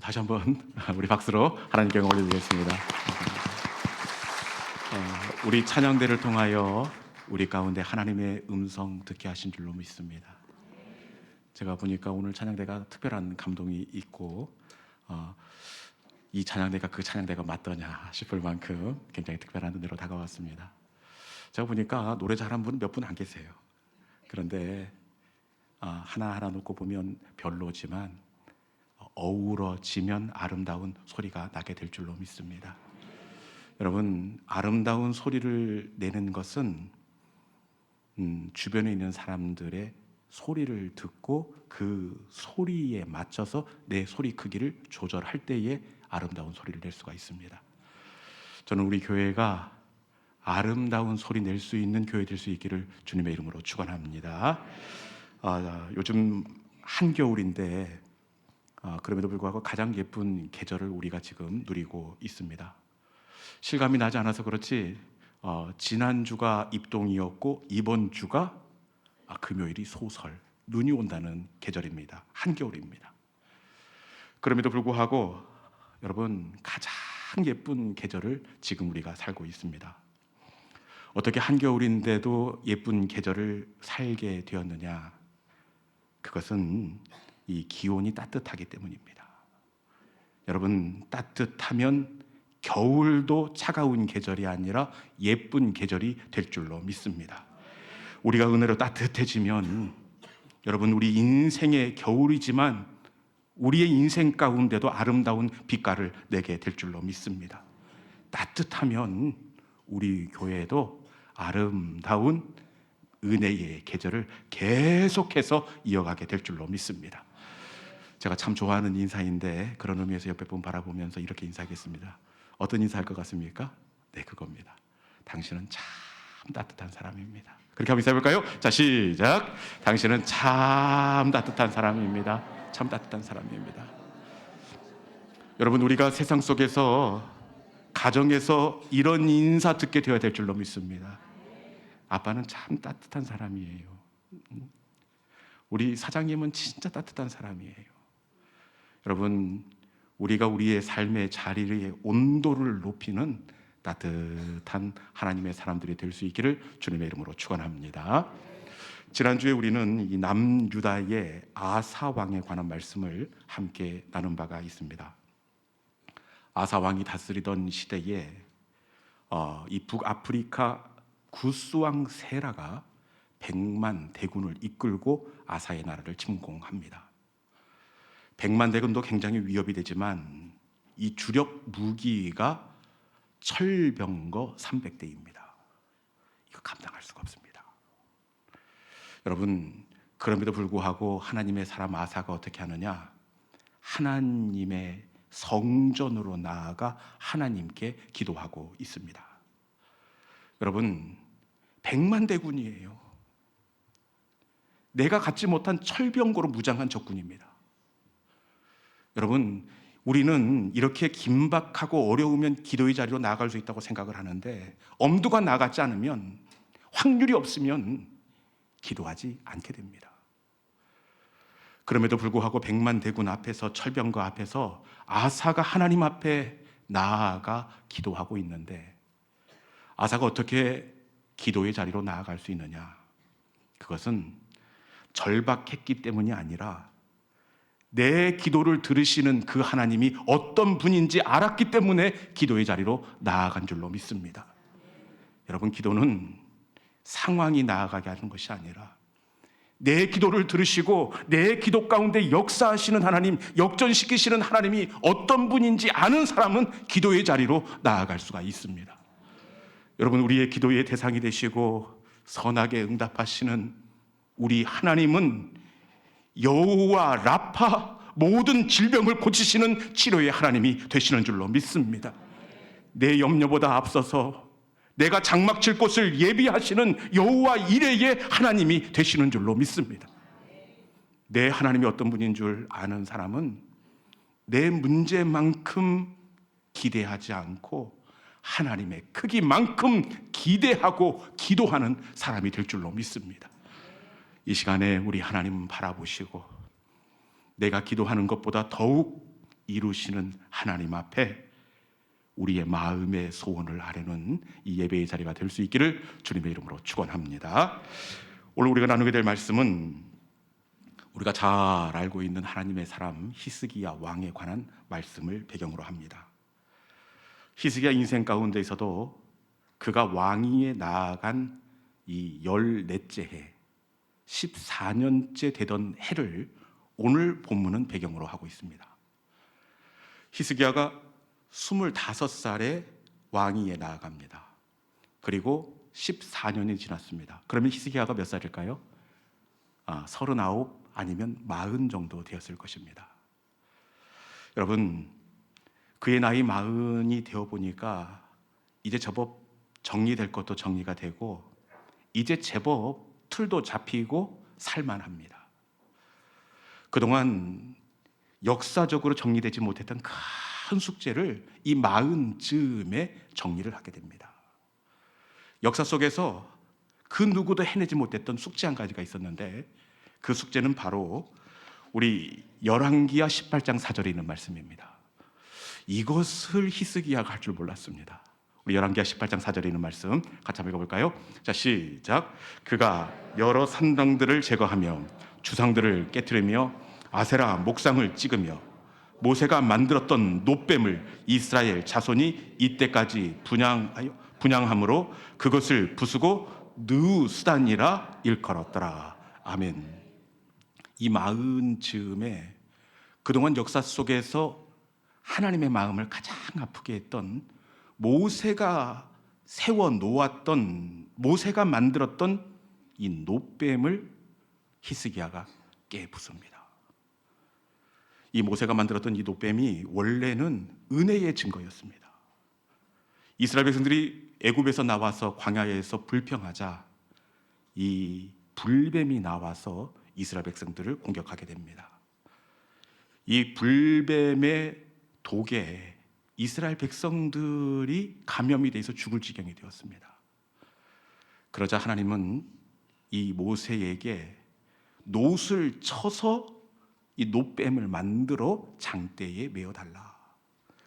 다시 한번 우리 박수로 하나님께 영광 올려드리겠습니다. 우리 찬양대를 통하여 우리 가운데 하나님의 음성 듣게 하신 줄로 믿습니다. 제가 보니까 오늘 찬양대가 특별한 감동이 있고 이 찬양대가 그 찬양대가 맞더냐 싶을 만큼 굉장히 특별한 은혜로 다가왔습니다. 제가 보니까 노래 잘하는 분 몇 분 안 계세요. 그런데 하나하나 놓고 보면 별로지만 어우러지면 아름다운 소리가 나게 될 줄로 믿습니다. 여러분, 아름다운 소리를 내는 것은 주변에 있는 사람들의 소리를 듣고 그 소리에 맞춰서 내 소리 크기를 조절할 때에 아름다운 소리를 낼 수가 있습니다. 저는 우리 교회가 아름다운 소리 낼 수 있는 교회 될 수 있기를 주님의 이름으로 축원합니다. 요즘 한겨울인데 그럼에도 불구하고 가장 예쁜 계절을 우리가 지금 누리고 있습니다. 실감이 나지 않아서 그렇지 지난주가 입동이었고 이번 주가 금요일이 소설, 눈이 온다는 계절입니다. 한겨울입니다. 그럼에도 불구하고 여러분, 가장 예쁜 계절을 지금 우리가 살고 있습니다. 어떻게 한겨울인데도 예쁜 계절을 살게 되었느냐? 그것은 이 기온이 따뜻하기 때문입니다. 여러분, 따뜻하면 겨울도 차가운 계절이 아니라 예쁜 계절이 될 줄로 믿습니다. 우리가 은혜로 따뜻해지면 여러분, 우리 인생의 겨울이지만 우리의 인생 가운데도 아름다운 빛깔을 내게 될 줄로 믿습니다. 따뜻하면 우리 교회에도 아름다운 은혜의 계절을 계속해서 이어가게 될 줄로 믿습니다. 제가 참 좋아하는 인사인데 그런 의미에서 옆에 분 바라보면서 이렇게 인사하겠습니다. 어떤 인사할 것 같습니까? 네, 그겁니다. 당신은 참 따뜻한 사람입니다. 그렇게 한번 인사해볼까요? 자, 시작. 당신은 참 따뜻한 사람입니다. 참 따뜻한 사람입니다. 여러분, 우리가 세상 속에서 가정에서 이런 인사 듣게 되어야 될 줄로 믿습니다. 아빠는 참 따뜻한 사람이에요. 우리 사장님은 진짜 따뜻한 사람이에요. 여러분, 우리가 우리의 삶의 자리의 온도를 높이는 따뜻한 하나님의 사람들이 될 수 있기를 주님의 이름으로 축원합니다. 지난주에 우리는 이 남유다의 아사 왕에 관한 말씀을 함께 나눈 바가 있습니다. 아사 왕이 다스리던 시대에 이 북아프리카 구스왕 세라가 100만 대군을 이끌고 아사의 나라를 침공합니다. 100만 대군도 굉장히 위협이 되지만 이 주력 무기가 철병거 300대입니다. 이거 감당할 수가 없습니다. 여러분, 그럼에도 불구하고 하나님의 사람 아사가 어떻게 하느냐? 하나님의 성전으로 나아가 하나님께 기도하고 있습니다. 여러분, 100만 대군이에요. 내가 갖지 못한 철병거로 무장한 적군입니다. 여러분, 우리는 이렇게 긴박하고 어려우면 기도의 자리로 나아갈 수 있다고 생각을 하는데 엄두가 나가지 않으면, 확률이 없으면 기도하지 않게 됩니다. 그럼에도 불구하고 100만 대군 앞에서, 철병거 앞에서 아사가 하나님 앞에 나아가 기도하고 있는데 아사가 어떻게 기도의 자리로 나아갈 수 있느냐? 그것은 절박했기 때문이 아니라 내 기도를 들으시는 그 하나님이 어떤 분인지 알았기 때문에 기도의 자리로 나아간 줄로 믿습니다. 여러분, 기도는 상황이 나아가게 하는 것이 아니라 내 기도를 들으시고 내 기도 가운데 역사하시는 하나님, 역전시키시는 하나님이 어떤 분인지 아는 사람은 기도의 자리로 나아갈 수가 있습니다. 여러분, 우리의 기도의 대상이 되시고 선하게 응답하시는 우리 하나님은 여호와 라파, 모든 질병을 고치시는 치료의 하나님이 되시는 줄로 믿습니다. 내 염려보다 앞서서 내가 장막 칠 곳을 예비하시는 여호와 이레의 하나님이 되시는 줄로 믿습니다. 내 하나님이 어떤 분인 줄 아는 사람은 내 문제만큼 기대하지 않고 하나님의 크기만큼 기대하고 기도하는 사람이 될 줄로 믿습니다. 이 시간에 우리 하나님 바라보시고 내가 기도하는 것보다 더욱 이루시는 하나님 앞에 우리의 마음의 소원을 아뢰는 이 예배의 자리가 될 수 있기를 주님의 이름으로 축원합니다. 오늘 우리가 나누게 될 말씀은 우리가 잘 알고 있는 하나님의 사람 히스기야 왕에 관한 말씀을 배경으로 합니다. 히스기야 인생 가운데에서도 그가 왕위에 나아간 이 14째 해, 14년째 되던 해를 오늘 본문은 배경으로 하고 있습니다. 히스기야가 25살에 왕위에 나아갑니다. 그리고 14년이 지났습니다. 그러면 히스기야가 몇 살일까요? 39 아니면 40 정도 되었을 것입니다. 여러분, 그의 나이 40이 되어 보니까 이제 제법 정리될 것도 정리가 되고 이제 제법 틀도 잡히고 살만합니다. 그동안 역사적으로 정리되지 못했던 큰 숙제를 이 40쯤에 정리를 하게 됩니다. 역사 속에서 그 누구도 해내지 못했던 숙제 한 가지가 있었는데 그 숙제는 바로 우리 열왕기하 18장 4절에 있는 말씀입니다. 이것을 히스기야가 할 줄 몰랐습니다. 우리 열왕기하 18장 4절에 있는 말씀 같이 한번 읽어볼까요? 자, 시작. 그가 여러 산당들을 제거하며 주상들을 깨트리며 아세라 목상을 찍으며 모세가 만들었던 놋뱀을 이스라엘 자손이 이때까지 분향함으로 그것을 부수고 느우스단이라 일컬었더라. 아멘. 이 40쯤에 그동안 역사 속에서 하나님의 마음을 가장 아프게 했던 모세가 세워놓았던, 모세가 만들었던 이 놋뱀을 히스기야가 깨부숩니다. 이 모세가 만들었던 이 놋뱀이 원래는 은혜의 증거였습니다. 이스라엘 백성들이 애굽에서 나와서 광야에서 불평하자 이 불뱀이 나와서 이스라엘 백성들을 공격하게 됩니다. 이 불뱀의 독에 이스라엘 백성들이 감염이 돼서 죽을 지경이 되었습니다. 그러자 하나님은 이 모세에게 놋을 쳐서 이 놋뱀을 만들어 장대에 메어달라.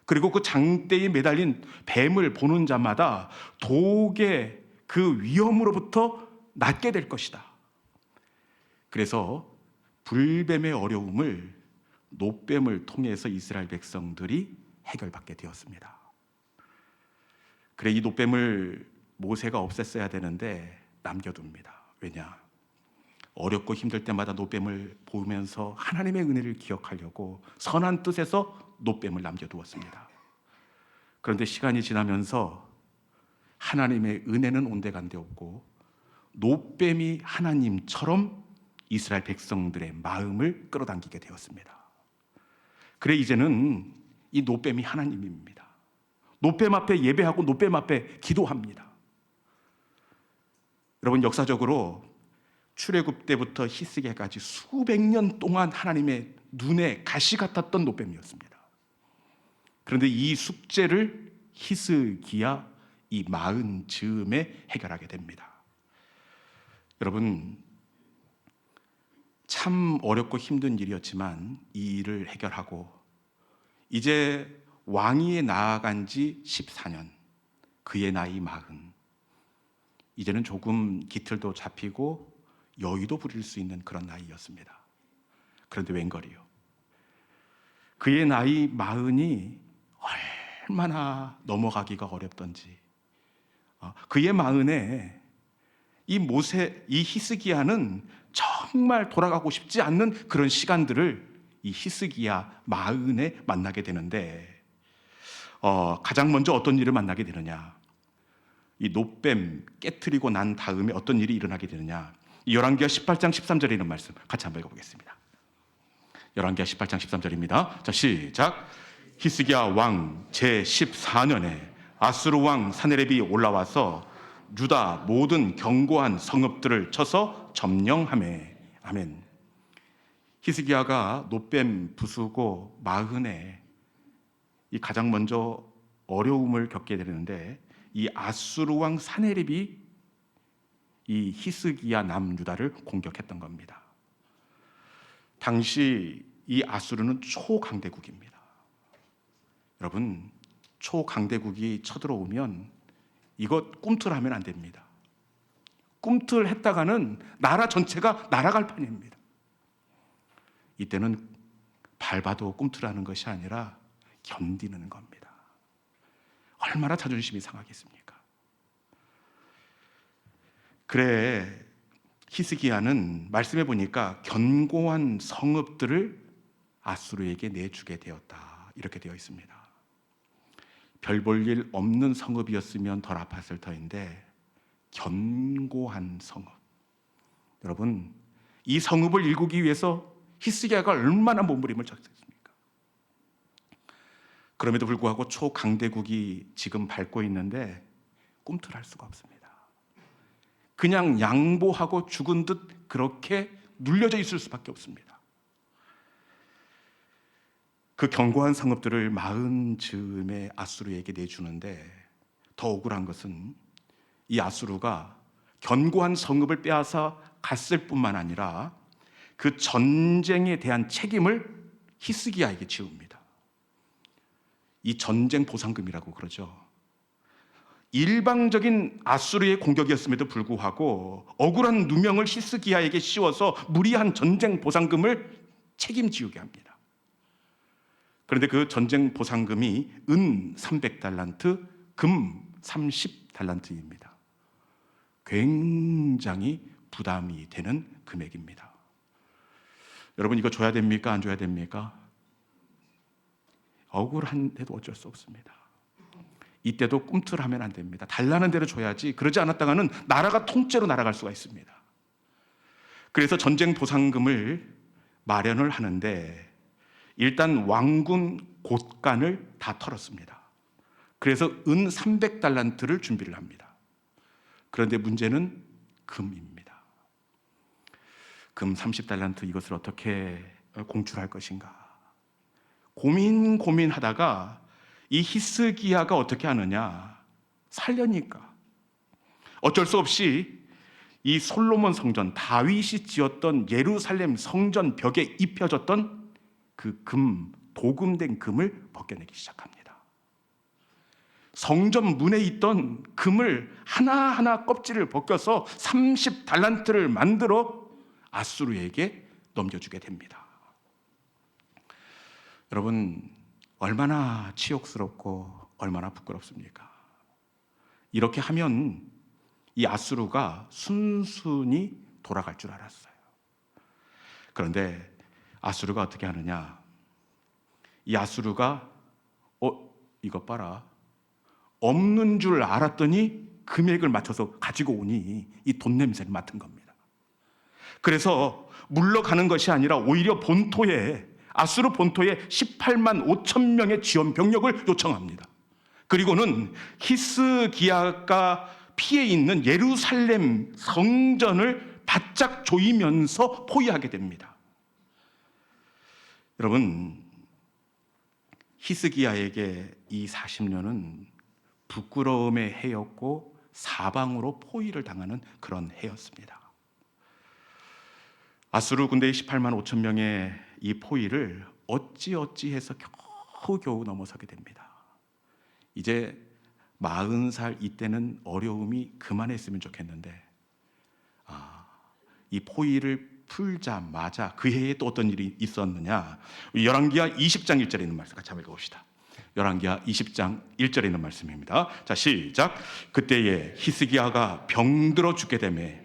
그리고 그 장대에 매달린 뱀을 보는 자마다 독의 그 위험으로부터 낫게 될 것이다. 그래서 불뱀의 어려움을 놋뱀을 통해서 이스라엘 백성들이 해결받게 되었습니다. 그래 이 놋뱀을 모세가 없앴어야 되는데 남겨둡니다. 왜냐? 어렵고 힘들 때마다 놋뱀을 보면서 하나님의 은혜를 기억하려고 선한 뜻에서 놋뱀을 남겨두었습니다. 그런데 시간이 지나면서 하나님의 은혜는 온데간데 없고 놋뱀이 하나님처럼 이스라엘 백성들의 마음을 끌어당기게 되었습니다. 그래 이제는 이 놋뱀이 하나님입니다. 놋뱀 앞에 예배하고 놋뱀 앞에 기도합니다. 여러분, 역사적으로 출애굽 때부터 히스기야까지 수백 년 동안 하나님의 눈에 가시 같았던 놋뱀이었습니다. 그런데 이 숙제를 히스기야 이 40쯤에 해결하게 됩니다. 여러분, 참 어렵고 힘든 일이었지만 이 일을 해결하고 이제 왕위에 나아간 지 14년, 그의 나이 40, 이제는 조금 기틀도 잡히고 여유도 부릴 수 있는 그런 나이였습니다. 그런데 웬걸이요, 그의 나이 40이 얼마나 넘어가기가 어렵던지, 그의 40에 이 히스기야는 정말 돌아가고 싶지 않는 그런 시간들을 이 히스기야 40에 만나게 되는데, 가장 먼저 어떤 일을 만나게 되느냐, 이 놋뱀 깨트리고 난 다음에 어떤 일이 일어나게 되느냐, 이 열왕기하 18장 13절에 있는 말씀 같이 한번 읽어보겠습니다. 열왕기하 18장 13절입니다. 자, 시작. 히스기야 왕 제14년에 아수르 왕 사네립이 올라와서 유다 모든 견고한 성읍들을 쳐서 점령하매. 아멘. 히스기야가 놋뱀 부수고 40에 이 가장 먼저 어려움을 겪게 되는데, 이 아수르 왕 사네립이 이 히스기야 남유다를 공격했던 겁니다. 당시 이 아수르는 초강대국입니다. 여러분, 초강대국이 쳐들어오면 이거 꿈틀하면 안 됩니다. 꿈틀했다가는 나라 전체가 날아갈 판입니다. 이때는 밟아도 꿈틀하는 것이 아니라 견디는 겁니다. 얼마나 자존심이 상하겠습니까? 그래, 히스기야는 말씀해 보니까 견고한 성읍들을 아수르에게 내주게 되었다, 이렇게 되어 있습니다. 별 볼 일 없는 성읍이었으면 덜 아팠을 터인데 견고한 성읍. 여러분, 이 성읍을 일구기 위해서 히스기야가 얼마나 몸부림을 쳤습니까? 그럼에도 불구하고 초강대국이 지금 밟고 있는데 꿈틀할 수가 없습니다. 그냥 양보하고 죽은 듯 그렇게 눌려져 있을 수밖에 없습니다. 그 견고한 성읍들을 40즈음에 아수르에게 내주는데 더 억울한 것은 이 아수르가 견고한 성읍을 빼앗아 갔을 뿐만 아니라 그 전쟁에 대한 책임을 히스기야에게 지웁니다. 이 전쟁 보상금이라고 그러죠. 일방적인 아수르의 공격이었음에도 불구하고 억울한 누명을 히스기야에게 씌워서 무리한 전쟁 보상금을 책임지우게 합니다. 그런데 그 전쟁 보상금이 은 300달란트, 금 30달란트입니다. 굉장히 부담이 되는 금액입니다. 여러분, 이거 줘야 됩니까? 안 줘야 됩니까? 억울한데도 어쩔 수 없습니다. 이때도 꿈틀하면 안 됩니다. 달라는 대로 줘야지. 그러지 않았다가는 나라가 통째로 날아갈 수가 있습니다. 그래서 전쟁 보상금을 마련을 하는데 일단 왕군 곳간을 다 털었습니다. 그래서 은 300달란트를 준비를 합니다. 그런데 문제는 금입니다. 금 30달란트, 이것을 어떻게 공출할 것인가 고민하다가 이 히스기야가 어떻게 하느냐, 살려니까 어쩔 수 없이 이 솔로몬 성전, 다윗이 지었던 예루살렘 성전 벽에 입혀졌던 그 금, 도금된 금을 벗겨내기 시작합니다. 성전 문에 있던 금을 하나하나 껍질을 벗겨서 30달란트를 만들어 아수르에게 넘겨주게 됩니다. 여러분, 얼마나 치욕스럽고 얼마나 부끄럽습니까? 이렇게 하면 이 아수르가 순순히 돌아갈 줄 알았어요. 그런데 아수르가 어떻게 하느냐? 이 아수르가 이것 봐라, 없는 줄 알았더니 금액을 맞춰서 가지고 오니 이 돈 냄새를 맡은 겁니다. 그래서 물러가는 것이 아니라 오히려 아수르 본토에 18만 5천 명의 지원 병력을 요청합니다. 그리고는 히스기야가 피해 있는 예루살렘 성전을 바짝 조이면서 포위하게 됩니다. 여러분, 히스기야에게 이 40년은 부끄러움의 해였고 사방으로 포위를 당하는 그런 해였습니다. 아수르 군대의 18만 5천 명의 이 포위를 어찌해서 겨우 넘어서게 됩니다. 이제 40살 이때는 어려움이 그만했으면 좋겠는데 이 포위를 풀자마자 그 해에 또 어떤 일이 있었느냐, 열왕기하 20장 1절에 있는 말씀 같이 한번 읽어봅시다. 열왕기하 20장 1절에 있는 말씀입니다. 자, 시작. 그때에 히스기야가 병들어 죽게 되매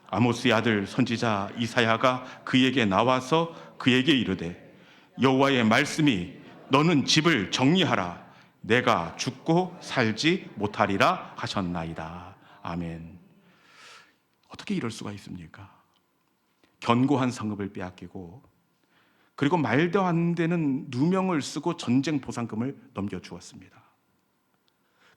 아모스의 아들 선지자 이사야가 그에게 나와서 그에게 이르되 여호와의 말씀이 너는 집을 정리하라, 내가 죽고 살지 못하리라 하셨나이다. 아멘. 어떻게 이럴 수가 있습니까? 견고한 성읍을 빼앗기고 그리고 말도 안 되는 누명을 쓰고 전쟁 보상금을 넘겨주었습니다.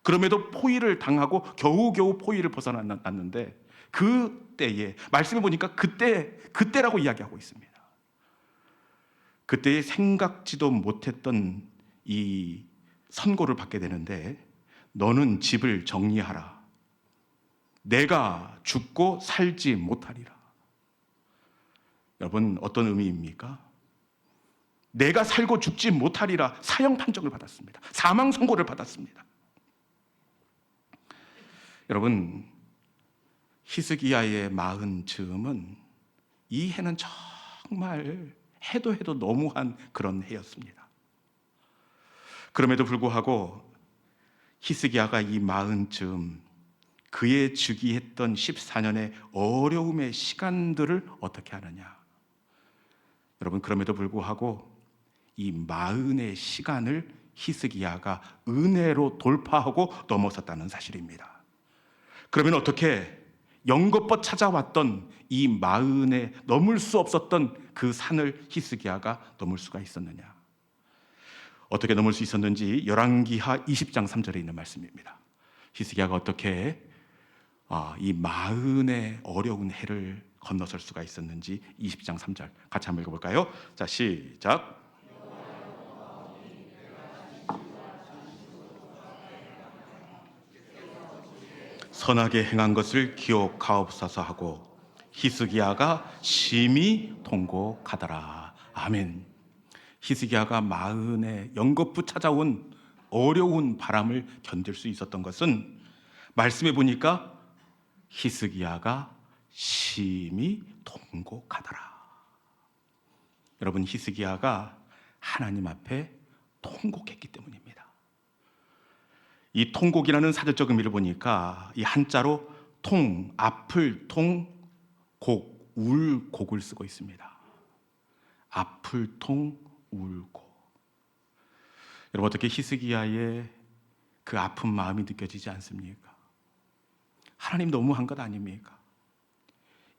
그럼에도 포위를 당하고 겨우겨우 포위를 벗어났는데 그때에, 말씀해 보니까 그때라고 이야기하고 있습니다. 그때에 생각지도 못했던 이 선고를 받게 되는데 너는 집을 정리하라, 내가 죽고 살지 못하리라. 여러분, 어떤 의미입니까? 내가 살고 죽지 못하리라 사형 판정을 받았습니다. 사망 선고를 받았습니다. 여러분, 히스기야의 40즈음은 이 해는 정말 해도 너무한 그런 해였습니다. 그럼에도 불구하고 히스기야가 이 40즈음 그의 즉위했던 14년의 어려움의 시간들을 어떻게 하느냐. 여러분, 그럼에도 불구하고 이 40의 시간을 히스기야가 은혜로 돌파하고 넘어섰다는 사실입니다. 그러면 어떻게 영겁껏 찾아왔던 이 40에 넘을 수 없었던 그 산을 히스기야가 넘을 수가 있었느냐? 어떻게 넘을 수 있었는지 열왕기하 20장 3절에 있는 말씀입니다. 히스기야가 어떻게 이 40의 어려운 해를 건너설 수가 있었는지 20장 3절 같이 한번 읽어볼까요? 자, 시작. 선하게 행한 것을 기억하옵소서 하고 히스기야가 심히 통곡하더라. 아멘. 히스기야가 40에 연거푸 찾아온 어려운 바람을 견딜 수 있었던 것은 말씀해 보니까 히스기야가 심히 통곡하더라. 여러분, 히스기야가 하나님 앞에 통곡했기 때문입니다. 이 통곡이라는 사전적 의미를 보니까 이 한자로 통, 앞을 통, 곡, 울, 곡을 쓰고 있습니다. 앞을 통, 울고. 여러분, 어떻게 히스기야의 그 아픈 마음이 느껴지지 않습니까? 하나님 너무한 것 아닙니까?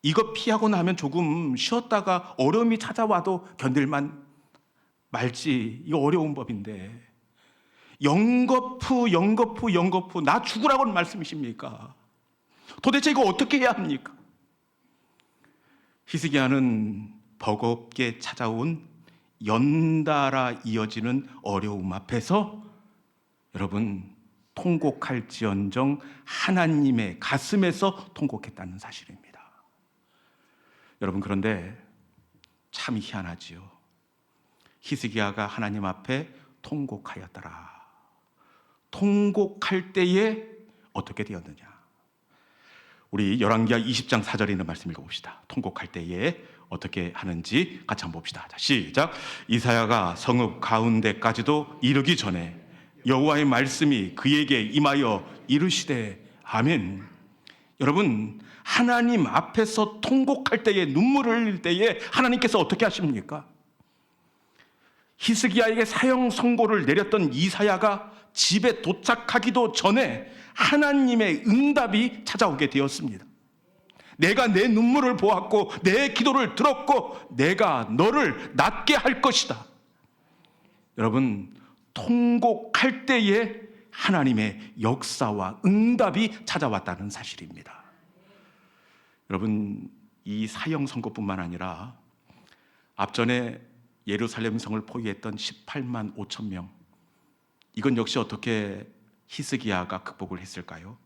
이거 피하고 나면 조금 쉬었다가 어려움이 찾아와도 견딜만 말지. 이거 어려운 법인데 영거푸 나 죽으라고는 말씀이십니까? 도대체 이거 어떻게 해야 합니까? 히스기야는 버겁게 찾아온 연달아 이어지는 어려움 앞에서 여러분 통곡할지언정 하나님의 가슴에서 통곡했다는 사실입니다. 여러분, 그런데 참 희한하지요. 히스기야가 하나님 앞에 통곡하였더라. 통곡할 때에 어떻게 되었느냐? 우리 열왕기하 20장 4절에 있는 말씀 읽어봅시다. 통곡할 때에 어떻게 하는지 같이 한번 봅시다. 자, 시작. 이사야가 성읍 가운데까지도 이르기 전에 여호와의 말씀이 그에게 임하여 이르시되 아멘. 여러분, 하나님 앞에서 통곡할 때에 눈물을 흘릴 때에 하나님께서 어떻게 하십니까? 히스기야에게 사형 선고를 내렸던 이사야가 집에 도착하기도 전에 하나님의 응답이 찾아오게 되었습니다. 내가 내 눈물을 보았고 내 기도를 들었고 내가 너를 낫게 할 것이다. 여러분, 통곡할 때에 하나님의 역사와 응답이 찾아왔다는 사실입니다. 여러분, 이 사형 선고뿐만 아니라 앞전에 예루살렘 성을 포위했던 18만 5천 명, 이건 역시 어떻게 히스기야가 극복을 했을까요?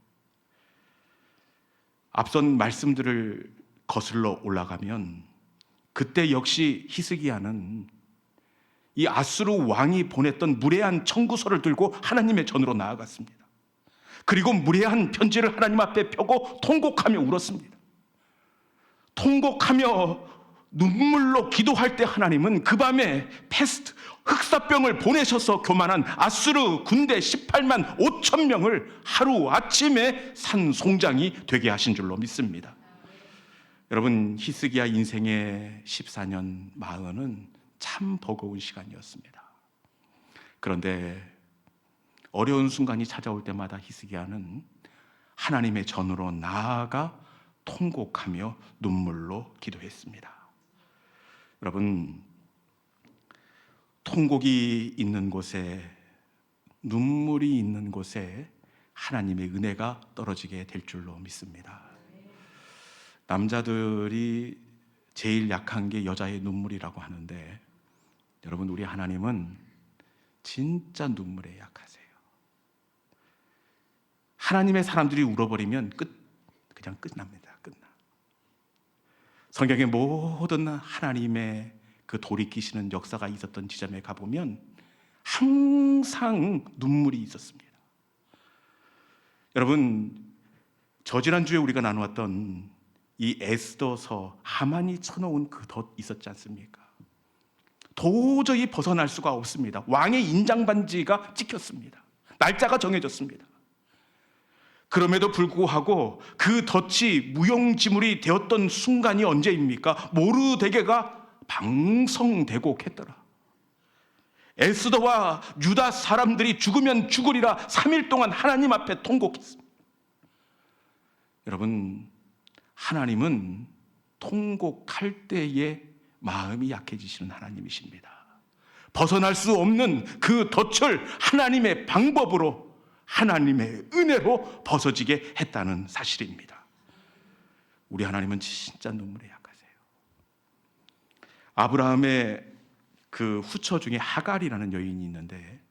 앞선 말씀들을 거슬러 올라가면 그때 역시 히스기야는 이 아수르 왕이 보냈던 무례한 청구서를 들고 하나님의 전으로 나아갔습니다. 그리고 무례한 편지를 하나님 앞에 펴고 통곡하며 울었습니다. 통곡하며 눈물로 기도할 때 하나님은 그 밤에 패스트, 흑사병을 보내셔서 교만한 아수르 군대 18만 5천 명을 하루아침에 산송장이 되게 하신 줄로 믿습니다. 여러분, 히스기야 인생의 14년 40은 참 버거운 시간이었습니다. 그런데 어려운 순간이 찾아올 때마다 히스기야는 하나님의 전으로 나아가 통곡하며 눈물로 기도했습니다. 여러분, 통곡이 있는 곳에, 눈물이 있는 곳에 하나님의 은혜가 떨어지게 될 줄로 믿습니다. 남자들이 제일 약한 게 여자의 눈물이라고 하는데, 여러분, 우리 하나님은 진짜 눈물에 약하세요. 하나님의 사람들이 울어버리면 그냥 끝납니다. 끝나. 성경의 모든 하나님의 그 돌이키시는 역사가 있었던 지점에 가보면 항상 눈물이 있었습니다. 여러분, 저지난주에 우리가 나누었던 이 에스더서, 하만이 쳐놓은 그 덫 있었지 않습니까? 도저히 벗어날 수가 없습니다. 왕의 인장반지가 찍혔습니다. 날짜가 정해졌습니다. 그럼에도 불구하고 그 덫이 무용지물이 되었던 순간이 언제입니까? 모르드게가 방성되고 했더라. 에스더와 유다 사람들이 죽으면 죽으리라 3일 동안 하나님 앞에 통곡했습니다. 여러분, 하나님은 통곡할 때에 마음이 약해지시는 하나님이십니다. 벗어날 수 없는 그 덫을 하나님의 방법으로, 하나님의 은혜로 벗어지게 했다는 사실입니다. 우리 하나님은 진짜 눈물에 약하세요. 아브라함의 그 후처 중에 하갈이라는 여인이 있는데,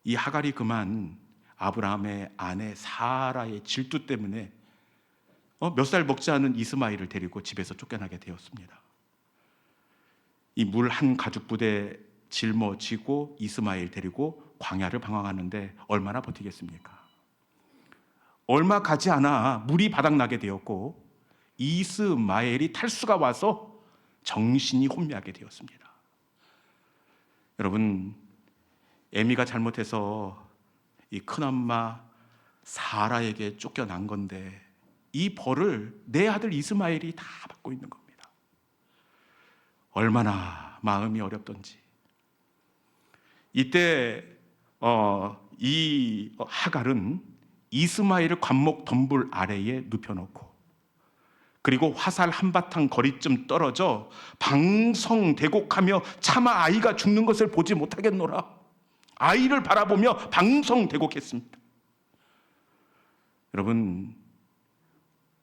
이 하갈이 그만 아브라함의 아내 사라의 질투 때문에 몇 살 먹지 않은 이스마엘을 데리고 집에서 쫓겨나게 되었습니다. 이 물 한 가죽 부대 짊어지고 이스마엘 데리고 광야를 방황하는데 얼마나 버티겠습니까? 얼마 가지 않아 물이 바닥나게 되었고 이스마엘이 탈수가 와서 정신이 혼미하게 되었습니다. 여러분, 에미가 잘못해서 이 큰엄마 사라에게 쫓겨난 건데 이 벌을 내 아들 이스마엘이 다 받고 있는 겁니다. 얼마나 마음이 어렵던지. 이때 이 하갈은 이스마엘을 관목 덤불 아래에 눕혀놓고, 그리고 화살 한바탕 거리쯤 떨어져 방성대곡하며 차마 아이가 죽는 것을 보지 못하겠노라, 아이를 바라보며 방성대곡했습니다. 여러분,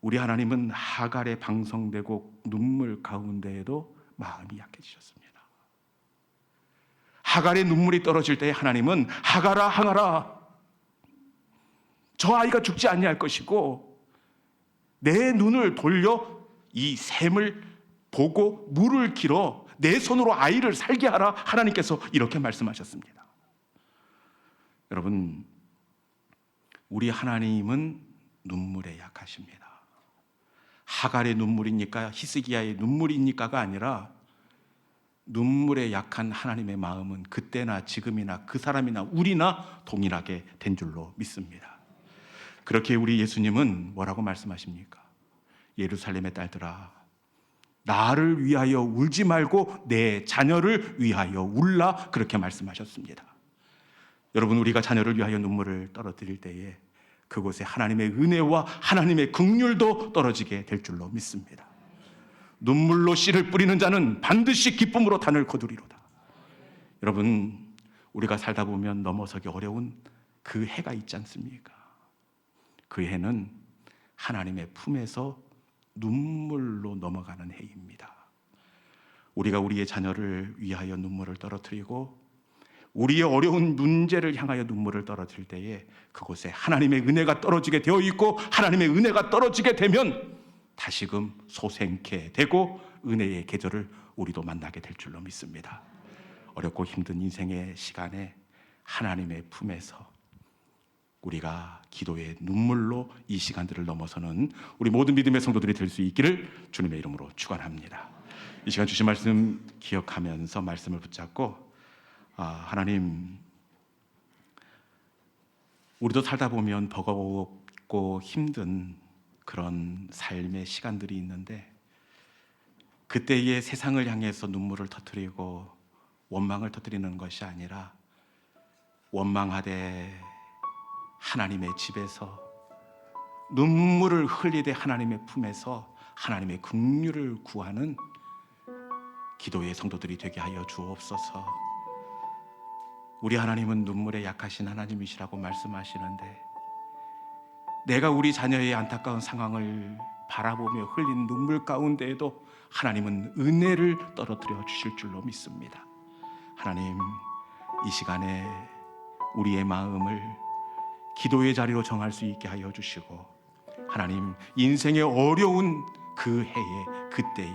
우리 하나님은 하갈의 방성대곡 눈물 가운데에도 마음이 약해지셨습니다. 하갈의 눈물이 떨어질 때 하나님은 하갈아, 하갈아, 저 아이가 죽지 아니할 것이고 내 눈을 돌려 이 샘을 보고 물을 길어 내 손으로 아이를 살게 하라, 하나님께서 이렇게 말씀하셨습니다. 여러분, 우리 하나님은 눈물에 약하십니다. 하갈의 눈물입니까? 히스기야의 눈물입니까가 아니라, 눈물에 약한 하나님의 마음은 그때나 지금이나 그 사람이나 우리나 동일하게 된 줄로 믿습니다. 그렇게 우리 예수님은 뭐라고 말씀하십니까? 예루살렘의 딸들아, 나를 위하여 울지 말고 내 자녀를 위하여 울라, 그렇게 말씀하셨습니다. 여러분, 우리가 자녀를 위하여 눈물을 떨어뜨릴 때에 그곳에 하나님의 은혜와 하나님의 긍휼도 떨어지게 될 줄로 믿습니다. 눈물로 씨를 뿌리는 자는 반드시 기쁨으로 단을 거두리로다. 여러분, 우리가 살다 보면 넘어서기 어려운 그 해가 있지 않습니까? 그 해는 하나님의 품에서 눈물로 넘어가는 해입니다. 우리가 우리의 자녀를 위하여 눈물을 떨어뜨리고 우리의 어려운 문제를 향하여 눈물을 떨어뜨릴 때에 그곳에 하나님의 은혜가 떨어지게 되어 있고, 하나님의 은혜가 떨어지게 되면 다시금 소생케 되고 은혜의 계절을 우리도 만나게 될 줄로 믿습니다. 어렵고 힘든 인생의 시간에 하나님의 품에서 우리가 기도의 눈물로 이 시간들을 넘어서는 우리 모든 믿음의 성도들이 될 수 있기를 주님의 이름으로 축원합니다. 이 시간 주신 말씀 기억하면서 말씀을 붙잡고, 하나님, 우리도 살다 보면 버겁고 힘든 그런 삶의 시간들이 있는데, 그때의 세상을 향해서 눈물을 터뜨리고 원망을 터뜨리는 것이 아니라 원망하되 하나님의 집에서 눈물을 흘리되 하나님의 품에서 하나님의 긍휼을 구하는 기도의 성도들이 되게 하여 주옵소서. 우리 하나님은 눈물에 약하신 하나님이시라고 말씀하시는데, 내가 우리 자녀의 안타까운 상황을 바라보며 흘린 눈물 가운데에도 하나님은 은혜를 떨어뜨려 주실 줄로 믿습니다. 하나님, 이 시간에 우리의 마음을 기도의 자리로 정할 수 있게 하여 주시고, 하나님, 인생의 어려운 그 해에, 그때에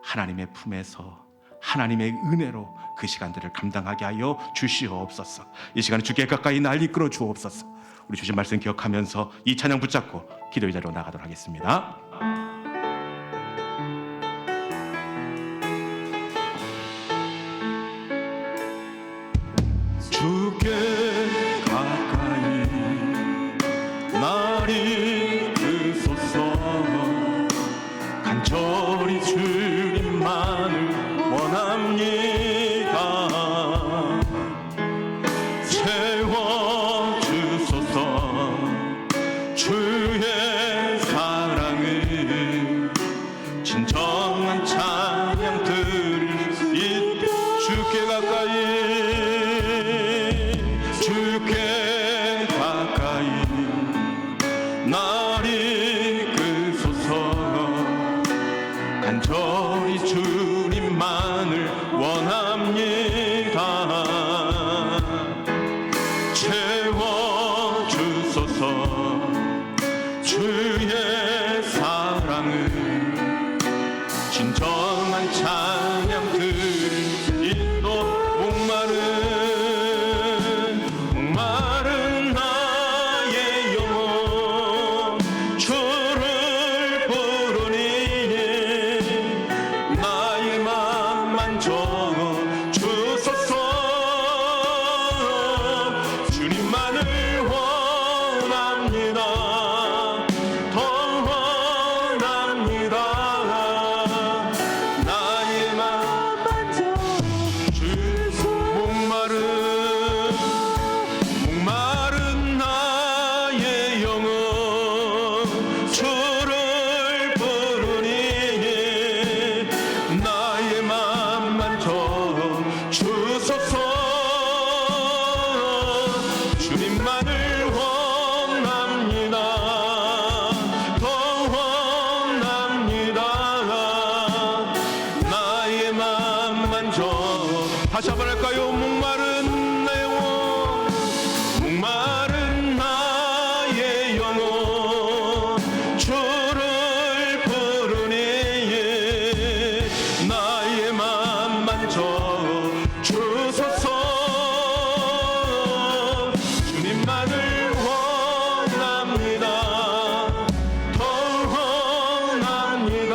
하나님의 품에서 하나님의 은혜로 그 시간들을 감당하게 하여 주시옵소서. 이 시간에 주께 가까이 날 이끌어 주옵소서. 우리 주신 말씀 기억하면서 이 찬양 붙잡고 기도의 자리로 나가도록 하겠습니다. 주께 가까이 날 이끄소서. 간절히 주님만을 원합니다. 세워주소서. 주의 사랑을 진정한 찬양 드릴 주께 가까이 날 이끄소서. 간절히 주님만을 원합니다. 채워주소서. 주의 사랑을 진정한 찬양 드리도 목마른 나의 영혼 주를 부르니 나의 맘만 적어주소서. 주님만을 원합니다. 더 원합니다. 나의 맘만 적어주소서. 목마른 나의 영혼 주를 부르니 나의 맘만 적어주소서. 주님만을 원합니다. 더 원합니다. 나의 맘만 다시 한번 할까요? 목마른 내 영혼, 목마른 나의 영혼 주를 부르니 나의 맘만 적어주소서. 주님만을 원합니다. 더 원합니다.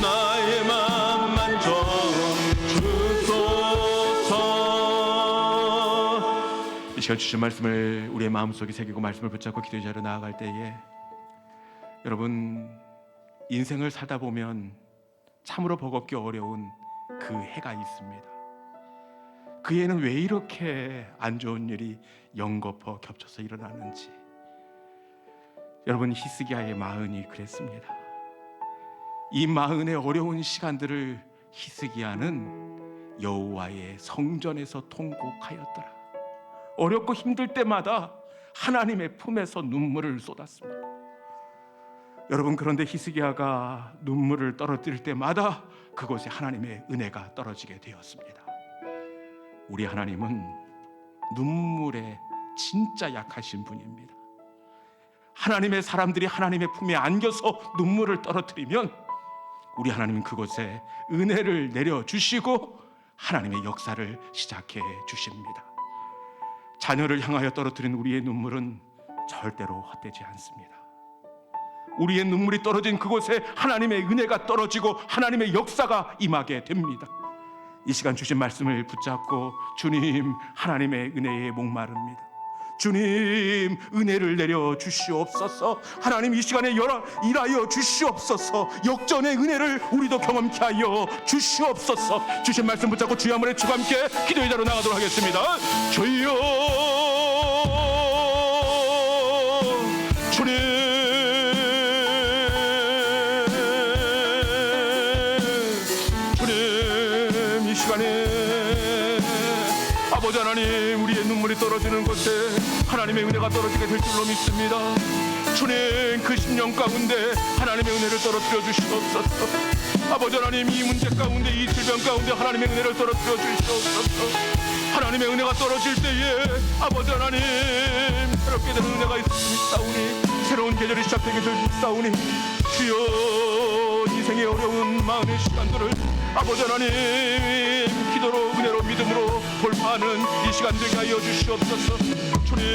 나의 맘만 적어주소서. 이 시간 주신 말씀을 우리의 마음속에 새기고 말씀을 붙잡고 기도의 자리로 나아갈 때에 여러분, 인생을 살다 보면 참으로 버겁게 어려운 그 해가 있습니다. 그 해는 왜 이렇게 안 좋은 일이 연거푸 겹쳐서 일어나는지. 여러분, 히스기야의 마흔이 그랬습니다. 이 마흔의 어려운 시간들을 히스기야는 여호와의 성전에서 통곡하였더라. 어렵고 힘들 때마다 하나님의 품에서 눈물을 쏟았습니다. 여러분, 그런데 히스기야가 눈물을 떨어뜨릴 때마다 그곳에 하나님의 은혜가 떨어지게 되었습니다. 우리 하나님은 눈물에 진짜 약하신 분입니다. 하나님의 사람들이 하나님의 품에 안겨서 눈물을 떨어뜨리면 우리 하나님은 그곳에 은혜를 내려주시고 하나님의 역사를 시작해 주십니다. 자녀를 향하여 떨어뜨린 우리의 눈물은 절대로 헛되지 않습니다. 우리의 눈물이 떨어진 그곳에 하나님의 은혜가 떨어지고 하나님의 역사가 임하게 됩니다. 이 시간 주신 말씀을 붙잡고 주님, 하나님의 은혜에 목마릅니다. 주님, 은혜를 내려 주시옵소서. 하나님, 이 시간에 일하여 주시옵소서. 역전의 은혜를 우리도 경험케 하여 주시옵소서. 주신 말씀 붙잡고 주의 한번에 주와 함께 기도의 자로 나가도록 하겠습니다. 주여, 주님, 이 시간에 아버지 하나님, 우리의 눈물이 떨어지는 곳에 하나님의 은혜가 떨어지게 될 줄로 믿습니다. 주님, 그 10년 가운데 하나님의 은혜를 떨어뜨려 주시옵소서. 아버지 하나님, 이 문제 가운데, 이 질병 가운데 하나님의 은혜를 떨어뜨려 주시옵소서. 하나님의 은혜가 떨어질 때에 아버지 하나님, 새롭게 되는 은혜가 있사오니, 새로운 계절이 시작되게 될 사오니, 주여, 인생의 어려운 마음의 시간들을 아버지 하나님, 기도로 은혜로 믿음으로 돌파하는 이 시간 되게 하여 주시옵소서. 주님